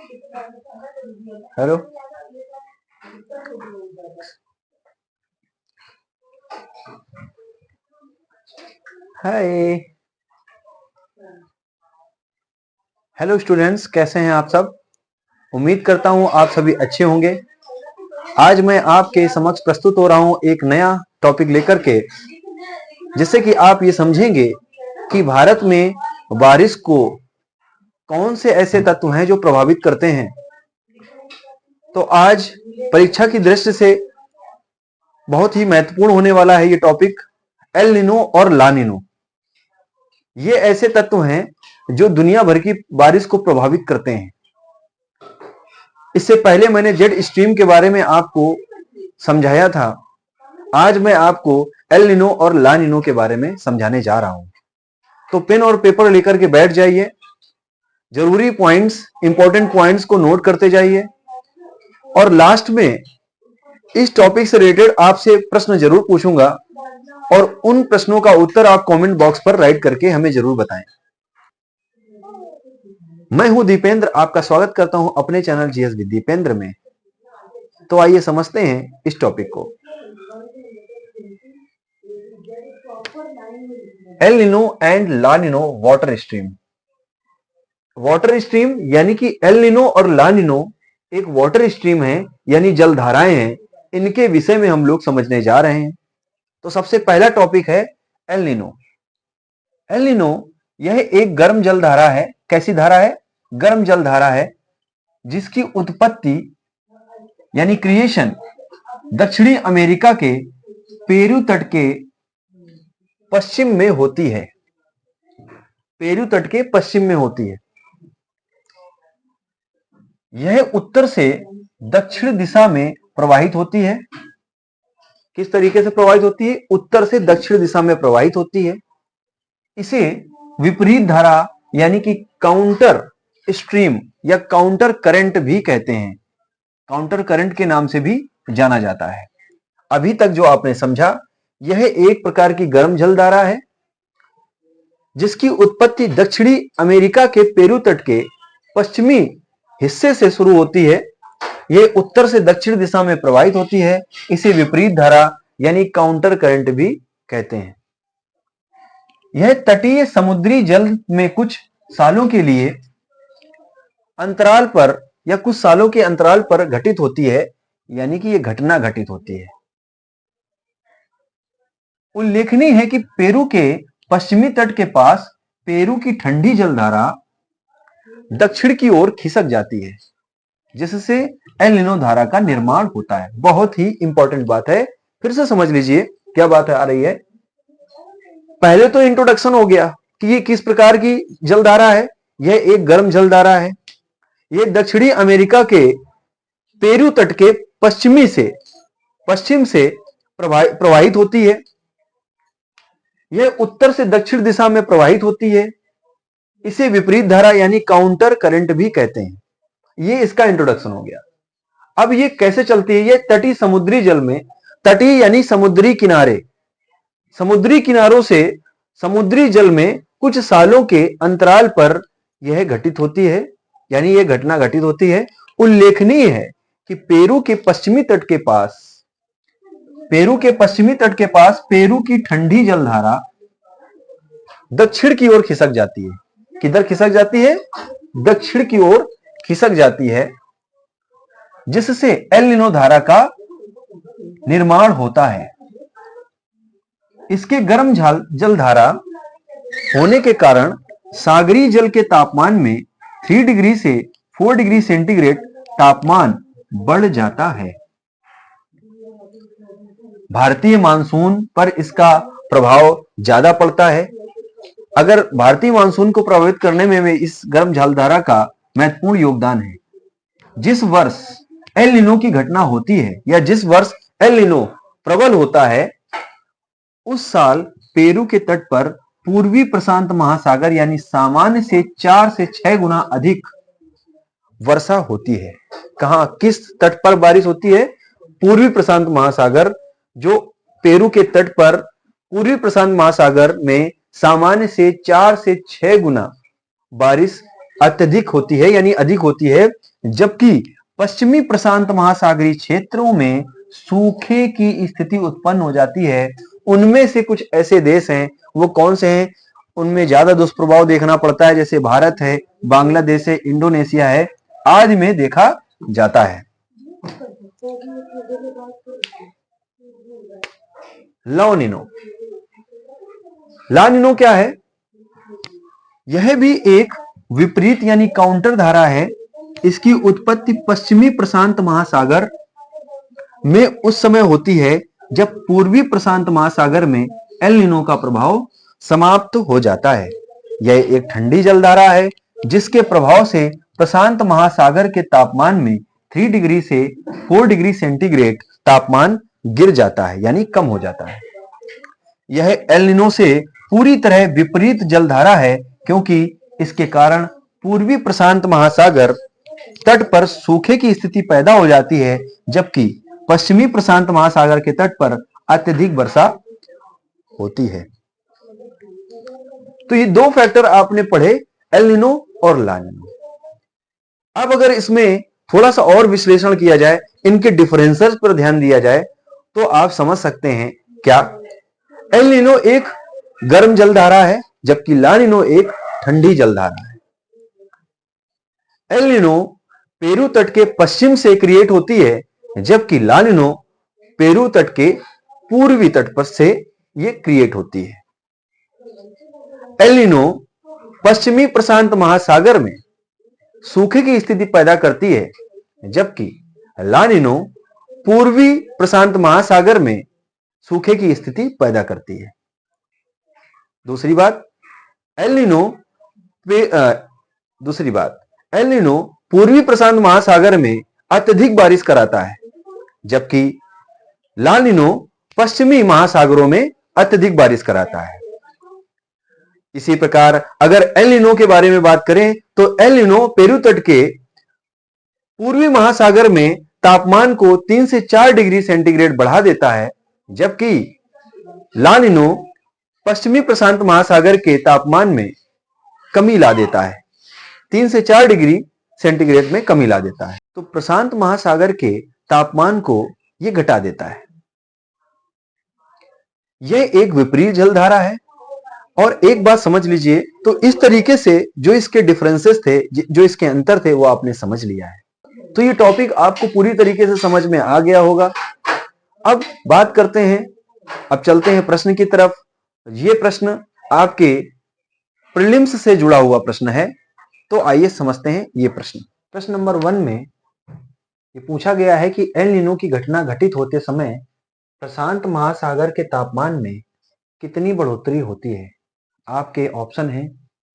Hello, हाय, hello students, कैसे हैं आप सब। उम्मीद करता हूं आप सभी अच्छे होंगे। आज मैं आपके समक्ष प्रस्तुत हो रहा हूं एक नया टॉपिक लेकर के, जिससे कि आप ये समझेंगे कि भारत में बारिश को कौन से ऐसे तत्व हैं जो प्रभावित करते हैं। तो आज परीक्षा की दृष्टि से बहुत ही महत्वपूर्ण होने वाला है ये टॉपिक, एल नीनो और ला नीनो। ये ऐसे तत्व हैं जो दुनिया भर की बारिश को प्रभावित करते हैं। इससे पहले मैंने जेट स्ट्रीम के बारे में आपको समझाया था। आज मैं आपको एल नीनो और ला नीनो के बारे में समझाने जा रहा हूं। तो पेन और पेपर लेकर के बैठ जाइए, जरूरी पॉइंट्स, इंपॉर्टेंट पॉइंट्स को नोट करते जाइए, और लास्ट में इस टॉपिक से रिलेटेड आपसे प्रश्न जरूर पूछूंगा, और उन प्रश्नों का उत्तर आप कमेंट बॉक्स पर राइट करके हमें जरूर बताएं। मैं हूं दीपेंद्र, आपका स्वागत करता हूं अपने चैनल जीएस विद दीपेंद्र में। तो आइए समझते हैं इस टॉपिक को। El Nino and La Nino water stream. Water stream यानी कि एल नीनो और ला नीनो एक वाटर स्ट्रीम है, यानी जलधाराएं हैं। इनके विषय में हम लोग समझने जा रहे हैं। तो सबसे पहला टॉपिक है एल नीनो। एल नीनो यह एक गर्म जलधारा है। कैसी धारा है? गर्म जलधारा है, जिसकी उत्पत्ति यानी क्रिएशन दक्षिणी अमेरिका के पेरू तट के पश्चिम में होती है। पेरू तट के पश्चिम में होती है। यह उत्तर से दक्षिण दिशा में प्रवाहित होती है। किस तरीके से प्रवाहित होती है? उत्तर से दक्षिण दिशा में प्रवाहित होती है। इसे विपरीत धारा यानी कि काउंटर स्ट्रीम या काउंटर करंट भी कहते हैं। काउंटर करंट के नाम से भी जाना जाता है। अभी तक जो आपने समझा, यह एक प्रकार की गर्म जलधारा है, जिसकी उत्पत्ति दक्षिणी अमेरिका के पेरू तट के पश्चिमी हिस्से से शुरू होती है। यह उत्तर से दक्षिण दिशा में प्रवाहित होती है। इसे विपरीत धारा यानी काउंटर करंट भी कहते हैं। यह तटीय समुद्री जल में कुछ सालों के लिए अंतराल पर या कुछ सालों के अंतराल पर घटित होती है, यानी कि यह घटना घटित होती है। उल्लेखनीय है कि पेरू के पश्चिमी तट के पास पेरू की ठंडी जलधारा दक्षिण की ओर खिसक जाती है, जिससे एल नीनो धारा का निर्माण होता है। बहुत ही इंपॉर्टेंट बात है, फिर से समझ लीजिए क्या बात आ रही है। पहले तो इंट्रोडक्शन हो गया कि ये किस प्रकार की जलधारा है। यह एक गर्म जलधारा है। यह दक्षिणी अमेरिका के पेरू तट के पश्चिम से प्रवाहित होती है। यह उत्तर से दक्षिण दिशा में प्रवाहित होती है। इसे विपरीत धारा यानी काउंटर करंट भी कहते हैं। यह इसका इंट्रोडक्शन हो गया। अब यह कैसे चलती है? यह तटीय समुद्री जल में, तटीय यानी समुद्री किनारे, समुद्री किनारों से समुद्री जल में कुछ सालों के अंतराल पर यह घटित होती है, यानी यह घटना घटित होती है। उल्लेखनीय है कि पेरू के पश्चिमी तट के पास पेरू की ठंडी जलधारा दक्षिण की ओर खिसक जाती है। किधर खिसक जाती है? दक्षिण की ओर खिसक जाती है, जिससे एल नीनो धारा का निर्माण होता है। इसके गर्म जलधारा होने के कारण सागरीय जल के तापमान में 3 डिग्री से 4 डिग्री सेंटीग्रेड तापमान बढ़ जाता है। भारतीय मानसून पर इसका प्रभाव ज्यादा पड़ता है। अगर भारतीय मानसून को प्रभावित करने में इस गर्म जलधारा का महत्वपूर्ण योगदान है। जिस वर्ष एल नीनो की घटना होती है या जिस वर्ष एल नीनो प्रबल होता है, उस साल पेरू के तट पर पूर्वी प्रशांत महासागर यानी सामान्य से 4 से 6 गुना अधिक वर्षा होती है। कहां, किस तट पर बारिश होती है? पूर्वी प्रशांत महासागर, जो पेरू के तट पर पूर्वी प्रशांत महासागर में सामान्य से 4 से 6 गुना बारिश अत्यधिक होती है यानी अधिक होती है, जबकि पश्चिमी प्रशांत महासागरीय क्षेत्रों में सूखे की स्थिति उत्पन्न हो जाती है। उनमें से कुछ ऐसे देश हैं, वो कौन से हैं, उनमें ज्यादा दुष्प्रभाव देखना पड़ता है, जैसे भारत है, बांग्लादेश है, इंडोनेशिया है आदि में देखा जाता है। लानिनो, लानिनो क्या है? यह भी एक विपरीत यानी काउंटर धारा है। इसकी उत्पत्ति पश्चिमी प्रशांत महासागर में उस समय होती है जब पूर्वी प्रशांत महासागर में एल नीनो का प्रभाव समाप्त हो जाता है। यह एक ठंडी जलधारा है जिसके प्रभाव से प्रशांत महासागर के तापमान में 3 डिग्री से 4 डिग्री सेंटीग्रेड तापमान गिर जाता है यानी कम हो जाता है। यह एल नीनो से पूरी तरह विपरीत जलधारा है क्योंकि इसके कारण पूर्वी प्रशांत महासागर तट पर सूखे की स्थिति पैदा हो जाती है, जबकि पश्चिमी प्रशांत महासागर के तट पर अत्यधिक वर्षा होती है। तो ये दो फैक्टर आपने पढ़े, एल नीनो और ला नीनो। अब अगर इसमें थोड़ा सा और विश्लेषण किया जाए, इनके डिफरेंसेस पर ध्यान दिया जाए, तो आप समझ सकते हैं क्या? एल नीनो एक गर्म जलधारा है जबकि ला नीनो एक ठंडी जलधारा है। एल नीनो पेरू तट के पश्चिम से क्रिएट होती है, जबकि ला नीनो पेरू तट के पूर्वी तट पर से ये क्रिएट होती है। एल नीनो पश्चिमी प्रशांत महासागर में सूखे की स्थिति पैदा करती है, जबकि ला नीनो पूर्वी प्रशांत महासागर में सूखे की स्थिति पैदा करती है। दूसरी बात, एल नीनो पूर्वी प्रशांत महासागर में अत्यधिक बारिश कराता है, जबकि ला नीनो पश्चिमी महासागरों में अत्यधिक बारिश कराता है। इसी प्रकार अगर एल नीनो के बारे में बात करें तो एल नीनो पेरू तट के पूर्वी महासागर में तापमान को 3 से 4 डिग्री सेंटीग्रेड बढ़ा देता है, जबकि ला नीनो पश्चिमी प्रशांत महासागर के तापमान में कमी ला देता है, 3 से 4 डिग्री सेंटीग्रेड में कमी ला देता है। तो प्रशांत महासागर के तापमान को यह घटा देता है। यह एक विपरीत जलधारा है। और एक बात समझ लीजिए, तो इस तरीके से जो इसके डिफरेंसेस थे, जो इसके अंतर थे, वो आपने समझ लिया है। तो ये टॉपिक आपको पूरी तरीके से समझ में आ गया होगा। अब बात करते हैं, अब चलते हैं प्रश्न की तरफ। ये प्रश्न आपके प्रीलिम्स से जुड़ा हुआ प्रश्न है, तो आइए समझते हैं ये प्रश्न। प्रश्न नंबर 1 में ये पूछा गया है कि एल नीनो की घटना घटित होते समय प्रशांत महासागर के तापमान में कितनी बढ़ोतरी होती है। आपके ऑप्शन हैं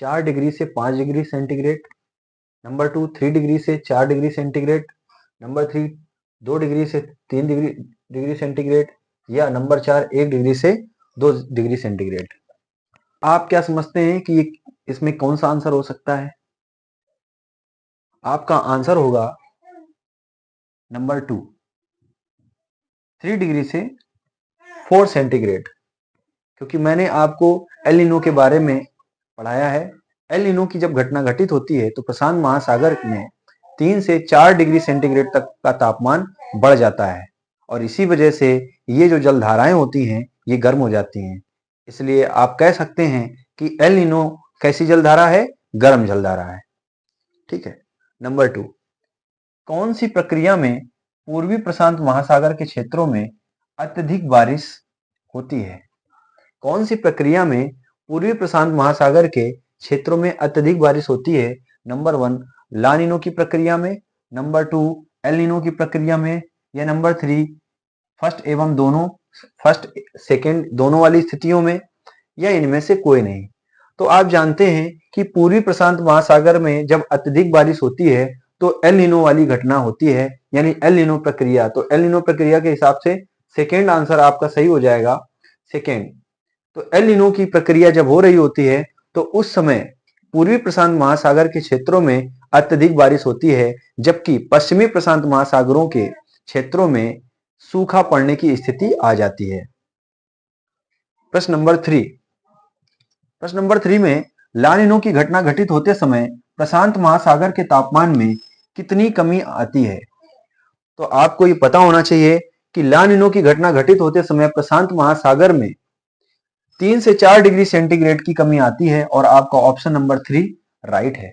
4 डिग्री से 5 डिग्री सेंटीग्रेड, नंबर 2 3 डिग्री से 4 डिग्री सेंटीग्रेड, नंबर 3 2 डिग्री से 3 डिग्री सेंटीग्रेड, या नंबर 4 1 डिग्री से 2 डिग्री सेंटीग्रेड। आप क्या समझते हैं कि इसमें कौन सा आंसर हो सकता है? आपका आंसर होगा नंबर 2 3 डिग्री से 4 सेंटीग्रेड, क्योंकि मैंने आपको एल नीनो के बारे में पढ़ाया है। एल नीनो की जब घटना घटित होती है तो प्रशांत महासागर में 3 से 4 डिग्री सेंटीग्रेड तक का तापमान बढ़ जाता है, और इसी वजह से ये जो जलधाराएं होती हैं ये गर्म हो जाती हैं। इसलिए आप कह सकते हैं कि एल नीनो कैसी जलधारा है? गर्म जलधारा है। ठीक है। नंबर 2, कौन सी प्रक्रिया में पूर्वी प्रशांत महासागर के क्षेत्रों में अत्यधिक बारिश होती है? कौन सी प्रक्रिया में पूर्वी प्रशांत महासागर के क्षेत्रों में अत्यधिक बारिश होती है? नंबर 1 ला नीनो की प्रक्रिया में, नंबर 2 एल नीनो की प्रक्रिया में, या नंबर 3 फर्स्ट सेकेंड दोनों वाली स्थितियों में, या इनमें से कोई नहीं। तो आप जानते हैं कि पूर्वी प्रशांत महासागर में जब अत्यधिक बारिश होती है तो एल नीनो वाली घटना होती है, यानी एल नीनो प्रक्रिया। तो एल नीनो प्रक्रिया के हिसाब से सेकेंड आंसर आपका सही हो जाएगा, सेकेंड। तो एल नीनो की प्रक्रिया जब हो रही होती है तो उस समय पूर्वी प्रशांत महासागर के क्षेत्रों में अत्यधिक बारिश होती है, जबकि पश्चिमी प्रशांत महासागरों के क्षेत्रों में सूखा पड़ने की स्थिति आ जाती है। प्रश्न नंबर 3 में ला नीनो की घटना घटित होते समय प्रशांत महासागर के तापमान में कितनी कमी आती है? तो आपको ये पता होना चाहिए कि ला नीनो की घटना घटित होते समय प्रशांत महासागर में 3 से 4 डिग्री सेंटीग्रेड की कमी आती है और आपका ऑप्शन नंबर 3 राइट है।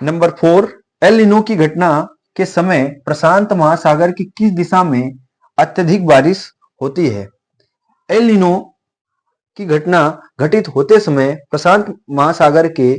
नंबर 4, एल नीनो की घटना के समय प्रशांत महासागर की किस दिशा में अत्यधिक बारिश होती है? एल नीनो की घटना घटित होते समय प्रशांत महासागर के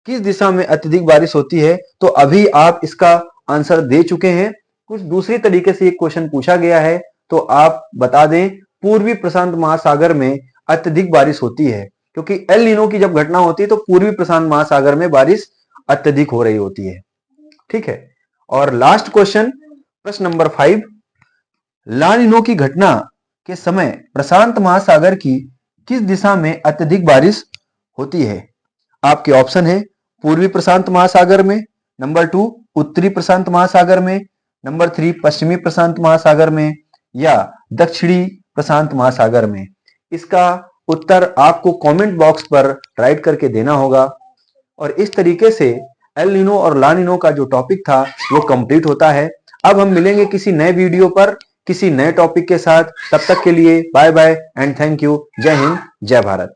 किस दिशा में अत्यधिक बारिश होती है? तो अभी आप इसका आंसर दे चुके हैं। कुछ दूसरी तरीके से एक क्वेश्चन पूछा गया है तो आप बता दें, पूर्वी प्रशांत महासागर में अत्यधिक बारिश होती है, क्योंकि एल नीनो की जब घटना होती है तो पूर्वी प्रशांत महासागर में बारिश अत्यधिक हो रही होती है। ठीक है। और लास्ट क्वेश्चन, प्रश्न नंबर 5, ला नीनो की घटना के समय प्रशांत महासागर की किस दिशा में अत्यधिक बारिश होती है? आपके ऑप्शन है पूर्वी प्रशांत महासागर में, नंबर 2 उत्तरी प्रशांत महासागर में, नंबर 3 पश्चिमी प्रशांत महासागर में, या दक्षिणी प्रशांत महासागर में। इसका उत्तर आपको कमेंट बॉक्स पर राइट करके देना होगा। और इस तरीके से एल नीनो और ला नीनो का जो टॉपिक था वो कंप्लीट होता है। अब हम मिलेंगे किसी नए वीडियो पर किसी नए टॉपिक के साथ। तब तक के लिए bye bye and thank you. जय हिंद, जय भारत।